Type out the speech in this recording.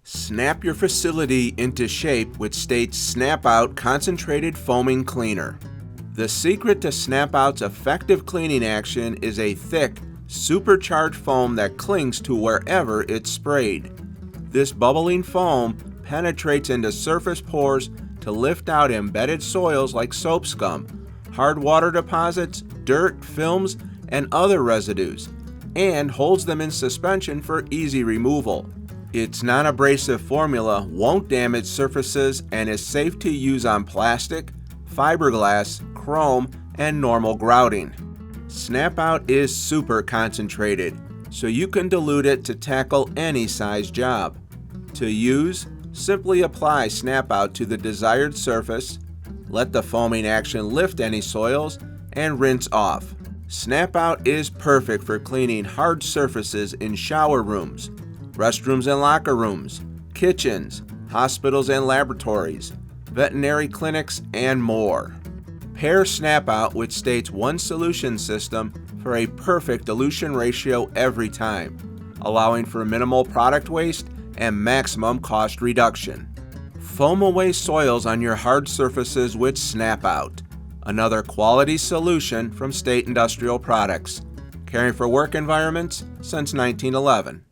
Snap your facility into shape with State's Snap Out Concentrated Foaming Cleaner. The secret to Snap Out's effective cleaning action is a thick, supercharged foam that clings to wherever it's sprayed. This bubbling foam penetrates into surface pores to lift out embedded soils like soap scum, hard water deposits, dirt, films, and other residues, and holds them in suspension for easy removal. Its non-abrasive formula won't damage surfaces and is safe to use on plastic, fiberglass, chrome, and normal grouting. Snap Out is super concentrated, so you can dilute it to tackle any size job. To use, simply apply Snap Out to the desired surface, let the foaming action lift any soils, and rinse off. Snap Out is perfect for cleaning hard surfaces in shower rooms, restrooms and locker rooms, kitchens, hospitals and laboratories, veterinary clinics, and more. Pair Snap Out with State's One Solution system for a perfect dilution ratio every time, allowing for minimal product waste and maximum cost reduction. Foam away soils on your hard surfaces with Snap Out, another quality solution from State Industrial Products, caring for work environments since 1911.